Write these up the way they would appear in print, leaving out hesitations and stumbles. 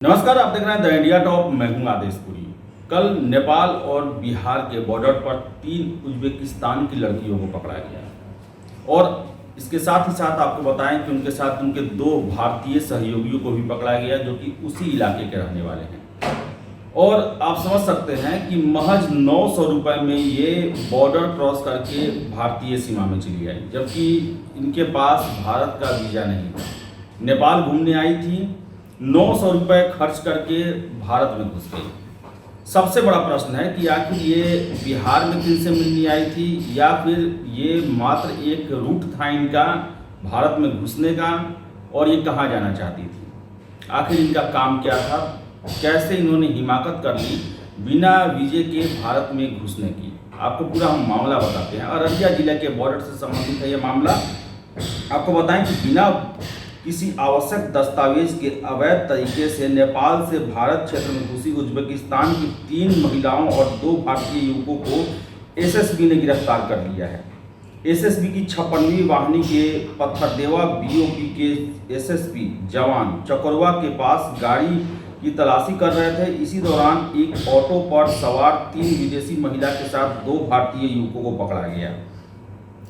नमस्कार, आप देख रहे हैं द इंडिया टॉप। मैं हूं आदेशपुरी। कल नेपाल और बिहार के बॉर्डर पर 3 उज्बेकिस्तान की लड़कियों को पकड़ा गया और इसके साथ ही साथ आपको बताएं कि उनके साथ उनके 2 भारतीय सहयोगियों को भी पकड़ा गया जो कि उसी इलाके के रहने वाले हैं। और आप समझ सकते हैं कि महज 900 रुपये में ये बॉर्डर क्रॉस करके भारतीय सीमा में चली आई, जबकि इनके पास भारत का वीज़ा नहीं था। नेपाल घूमने आई थी, 900 रुपये खर्च करके भारत में घुस गई। सबसे बड़ा प्रश्न है कि आखिर ये बिहार में किनसे मिलने आई थी या फिर ये मात्र एक रूट था इनका भारत में घुसने का, और ये कहाँ जाना चाहती थी। आखिर इनका काम क्या था, कैसे इन्होंने हिमाकत कर ली बिना वीजे के भारत में घुसने की। आपको पूरा हम मामला बताते हैं। अररिया जिले के बॉर्डर से संबंधित है ये मामला। आपको बताएं कि बिना किसी आवश्यक दस्तावेज के अवैध तरीके से नेपाल से भारत क्षेत्र में घुसी उज्बेकिस्तान की 3 महिलाओं और 2 भारतीय युवकों को एसएसबी ने गिरफ्तार कर लिया है। एसएसबी की 56वीं वाहिनी के पत्थरदेवा बीओपी के एसएसपी जवान चकोरवा के पास गाड़ी की तलाशी कर रहे थे। इसी दौरान एक ऑटो पर सवार 3 विदेशी महिला के साथ 2 भारतीय युवकों को पकड़ा गया।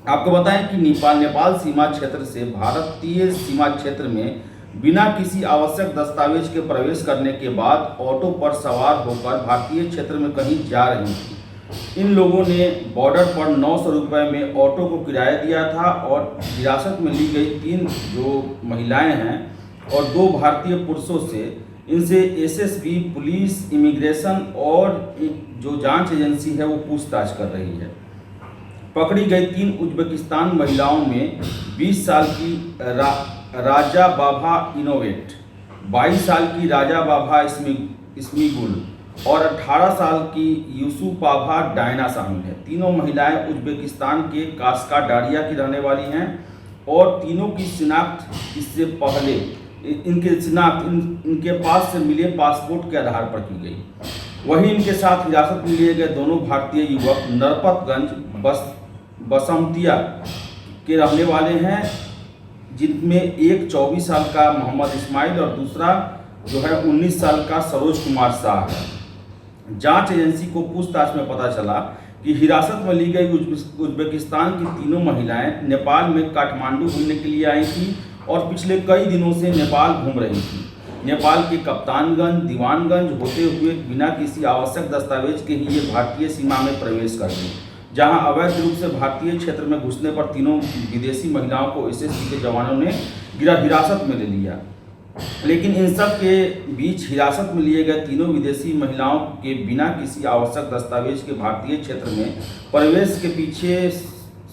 आपको बताएं कि नेपाल सीमा क्षेत्र से भारतीय सीमा क्षेत्र में बिना किसी आवश्यक दस्तावेज के प्रवेश करने के बाद ऑटो पर सवार होकर भारतीय क्षेत्र में कहीं जा रही थी। इन लोगों ने बॉर्डर पर 900 रुपये में ऑटो को किराया दिया था और हिरासत में ली गई 3 जो महिलाएं हैं और 2 भारतीय पुरुषों से इनसे एसएसबी, पुलिस, इमिग्रेशन और जो जांच एजेंसी है वो पूछताछ कर रही है। पकड़ी गई 3 उज्बेकिस्तान महिलाओं में 20 साल की राजा बाबा इनोवेट, 22 साल की राजा बाबा स्मीगुल और 18 साल की यूसुपाभा डायना शामिल है। तीनों महिलाएं उज्बेकिस्तान के कास्का डारिया की रहने वाली हैं और तीनों की शिनाख्त इससे पहले इनके पास से मिले पासपोर्ट के आधार पर की गई। वहीं इनके साथ हिरासत में लिए गए दोनों भारतीय युवक नरपतगंज बसंतिया के रहने वाले हैं, जिनमें एक 24 साल का मोहम्मद इस्माइल और दूसरा जो है 19 साल का सरोज कुमार शाह है। जांच एजेंसी को पूछताछ में पता चला कि हिरासत में ली गई उज्बेकिस्तान की तीनों महिलाएं नेपाल में काठमांडू घूमने के लिए आई थी और पिछले कई दिनों से नेपाल घूम रही थी। नेपाल के कप्तानगंज, दीवानगंज होते हुए बिना किसी आवश्यक दस्तावेज के ही ये भारतीय सीमा में प्रवेश कर गई, जहां अवैध रूप से भारतीय क्षेत्र में घुसने पर तीनों विदेशी महिलाओं को एसएसबी के जवानों ने हिरासत में ले लिया। लेकिन इन सब के बीच हिरासत में लिए गए तीनों विदेशी महिलाओं के बिना किसी आवश्यक दस्तावेज के भारतीय क्षेत्र में प्रवेश के पीछे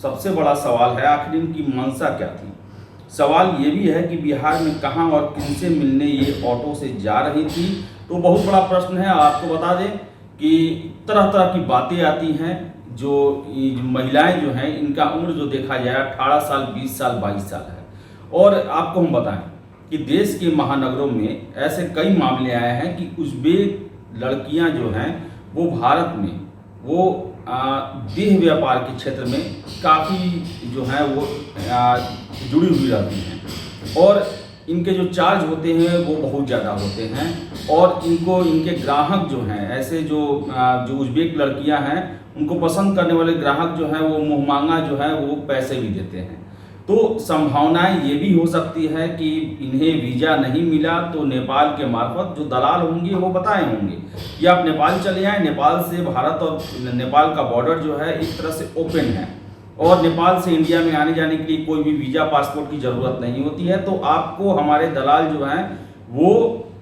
सबसे बड़ा सवाल है, आखिर इनकी मंशा क्या थी। सवाल ये भी है कि बिहार में कहाँ और किनसे मिलने ये ऑटो से जा रही थी, तो बहुत बड़ा प्रश्न है। आपको बता दें कि तरह तरह की बातें आती हैं। जो महिलाएं जो हैं इनका उम्र जो देखा जाए 18 साल, 20 साल, 22 साल है। और आपको हम बताएं कि देश के महानगरों में ऐसे कई मामले आए हैं कि उज्बेक लड़कियां जो हैं वो भारत में वो देह व्यापार के क्षेत्र में काफ़ी जो है वो जुड़ी हुई रहती हैं और इनके जो चार्ज होते हैं वो बहुत ज़्यादा होते हैं और इनके ग्राहक जो हैं ऐसे जो उज्बेक लड़कियां हैं उनको पसंद करने वाले ग्राहक जो हैं वो मुँहमांगा जो है वो पैसे भी देते हैं। तो संभावनाएं ये भी हो सकती है कि इन्हें वीज़ा नहीं मिला तो नेपाल के मार्फत जो दलाल होंगे वो बताए होंगे कि आप नेपाल चले आएँ। नेपाल से भारत और नेपाल का बॉर्डर जो है एक तरह से ओपन है और नेपाल से इंडिया में आने जाने के लिए कोई भी वीज़ा, पासपोर्ट की ज़रूरत नहीं होती है। तो आपको हमारे दलाल जो हैं वो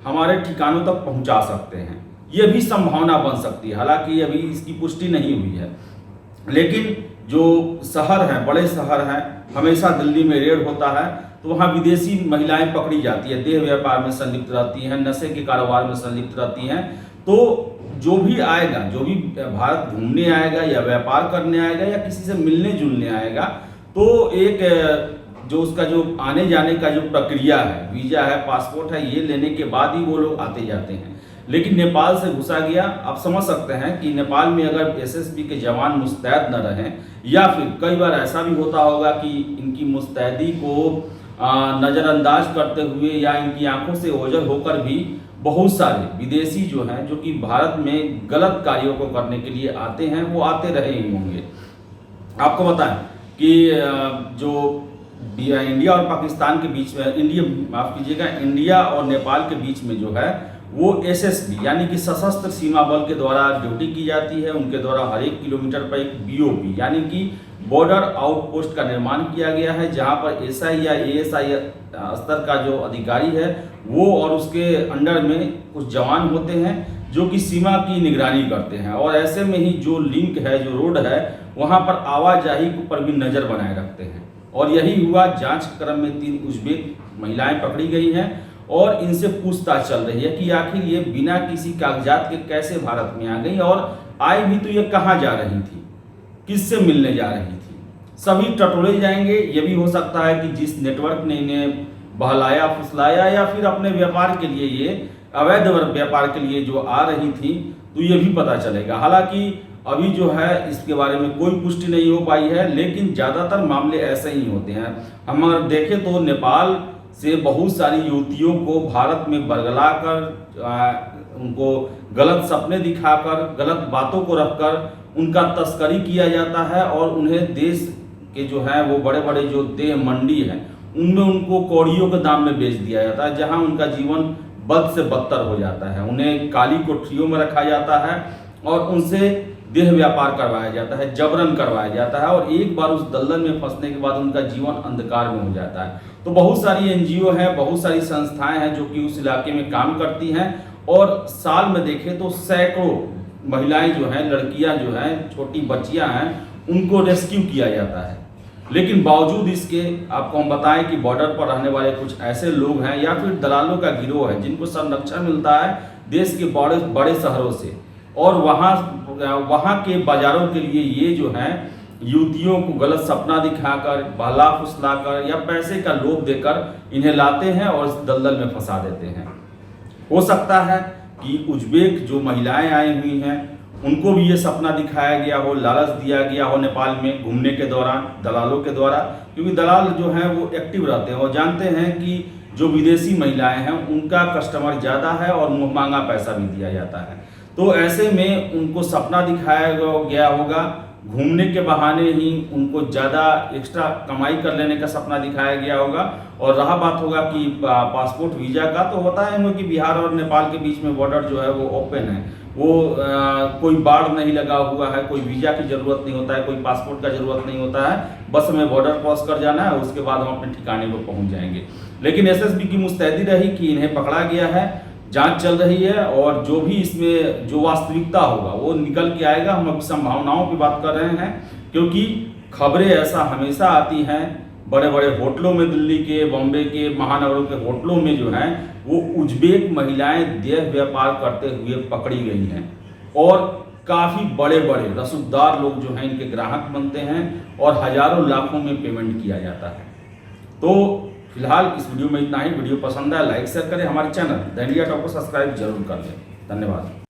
हमारे ठिकानों तक पहुंचा सकते हैं। ये भी संभावना बन सकती है, हालांकि अभी इसकी पुष्टि नहीं हुई है। लेकिन जो शहर हैं, बड़े शहर हैं, हमेशा दिल्ली में रेड होता है तो वहाँ विदेशी महिलाएं पकड़ी जाती है, देह व्यापार में संलिप्त रहती हैं, नशे के कारोबार में संलिप्त रहती हैं। तो जो भी आएगा, जो भी भारत घूमने आएगा या व्यापार करने आएगा या किसी से मिलने जुलने आएगा, तो एक जो उसका जो आने जाने का जो प्रक्रिया है, वीज़ा है, पासपोर्ट है, ये लेने के बाद ही वो लोग आते जाते हैं। लेकिन नेपाल से घुसा गया। आप समझ सकते हैं कि नेपाल में अगर एसएसबी के जवान मुस्तैद न रहें या फिर कई बार ऐसा भी होता होगा कि इनकी मुस्तैदी को नज़रअंदाज करते हुए या इनकी आंखों से ओझल होकर भी बहुत सारे विदेशी जो हैं जो कि भारत में गलत कार्यों को करने के लिए आते हैं, वो आते रहे ही होंगे। आपको बताएं कि जो इंडिया और पाकिस्तान के बीच में, माफ़ कीजिएगा, इंडिया और नेपाल के बीच में जो है वो SSB यानी कि सशस्त्र सीमा बल के द्वारा ड्यूटी की जाती है। उनके द्वारा हर 1 किलोमीटर पर एक BOP यानी कि बॉर्डर आउटपोस्ट का निर्माण किया गया है, जहां पर SI या ASI स्तर का जो अधिकारी है वो और उसके अंडर में कुछ जवान होते हैं जो कि सीमा की निगरानी करते हैं। और ऐसे में ही जो लिंक है, जो रोड है, वहां पर आवाजाही पर भी नज़र बनाए रखते हैं। और यही हुआ, जांच क्रम में 3 उज़्बेक महिलाएं पकड़ी गई हैं और इनसे पूछताछ चल रही है कि आखिर ये बिना किसी कागजात के कैसे भारत में आ गई, और आई भी तो ये कहाँ जा रही थी, किससे मिलने जा रही थी। सभी टटोले जाएंगे। ये भी हो सकता है कि जिस नेटवर्क ने इन्हें बहलाया फुसलाया, या फिर अपने व्यापार के लिए, ये अवैध व्यापार के लिए जो आ रही थी, तो ये भी पता चलेगा। हालांकि अभी जो है इसके बारे में कोई पुष्टि नहीं हो पाई है, लेकिन ज़्यादातर मामले ऐसे ही होते हैं। हम अगर देखें तो नेपाल से बहुत सारी युवतियों को भारत में बरगला कर, उनको गलत सपने दिखाकर, गलत बातों को रखकर उनका तस्करी किया जाता है, और उन्हें देश के जो है वो बड़े बड़े जो देह मंडी हैं उनमें उनको कौड़ियों के दाम में बेच दिया जाता है, जहां उनका जीवन बद से बदतर हो जाता है। उन्हें काली कोठरियों में रखा जाता है और उनसे देह व्यापार करवाया जाता है, जबरन करवाया जाता है, और एक बार उस दलदल में फंसने के बाद उनका जीवन अंधकार में हो जाता है। तो बहुत सारी NGO हैं, बहुत सारी संस्थाएं हैं जो कि उस इलाके में काम करती हैं, और साल में देखें तो सैकड़ों महिलाएं जो हैं, लड़कियां जो हैं, छोटी बच्चियां हैं, उनको रेस्क्यू किया जाता है। लेकिन बावजूद इसके आपको हम बताएं कि बॉर्डर पर रहने वाले कुछ ऐसे लोग हैं या फिर दलालों का गिरोह है जिनको संरक्षण मिलता है देश के बड़े बड़े शहरों से, और वहाँ के बाजारों के लिए ये जो हैं युवतियों को गलत सपना दिखाकर, बहला फुसलाकर या पैसे का लोभ देकर इन्हें लाते हैं और इस दलदल में फंसा देते हैं। हो सकता है कि उज़्बेक जो महिलाएं आई हुई हैं उनको भी ये सपना दिखाया गया हो, लालच दिया गया हो नेपाल में घूमने के दौरान दलालों के द्वारा, क्योंकि दलाल जो हैं वो एक्टिव रहते हैं और जानते हैं कि जो विदेशी महिलाएं हैं उनका कस्टमर ज़्यादा है और मुँह मांगा पैसा भी दिया जाता है। तो ऐसे में उनको सपना दिखाया गया होगा, घूमने के बहाने ही उनको ज़्यादा एक्स्ट्रा कमाई कर लेने का सपना दिखाया गया होगा। और रहा बात होगा कि पासपोर्ट वीज़ा का, तो होता है कि बिहार और नेपाल के बीच में बॉर्डर जो है वो ओपन है, वो कोई बाढ़ नहीं लगा हुआ है, कोई वीज़ा की ज़रूरत नहीं होता है, कोई पासपोर्ट का ज़रूरत नहीं होता है, बस हमें बॉर्डर क्रॉस कर जाना है, उसके बाद हम अपने ठिकाने पर पहुँच जाएंगे। लेकिन SSB की मुस्तैदी रही कि इन्हें पकड़ा गया है, जांच चल रही है, और जो भी इसमें जो वास्तविकता होगा वो निकल के आएगा। हम अभी संभावनाओं की बात कर रहे हैं, क्योंकि खबरें ऐसा हमेशा आती हैं बड़े बड़े होटलों में, दिल्ली के, बॉम्बे के, महानगरों के होटलों में जो हैं वो उज़्बेक महिलाएं देह व्यापार करते हुए पकड़ी गई हैं, और काफ़ी बड़े बड़े रसूखदार लोग जो हैं इनके ग्राहक बनते हैं और हज़ारों लाखों में पेमेंट किया जाता है। तो फिलहाल इस वीडियो में इतना ही। वीडियो पसंद आया लाइक शेयर करें, हमारे चैनल द इंडिया टॉक को सब्सक्राइब जरूर कर लें। धन्यवाद।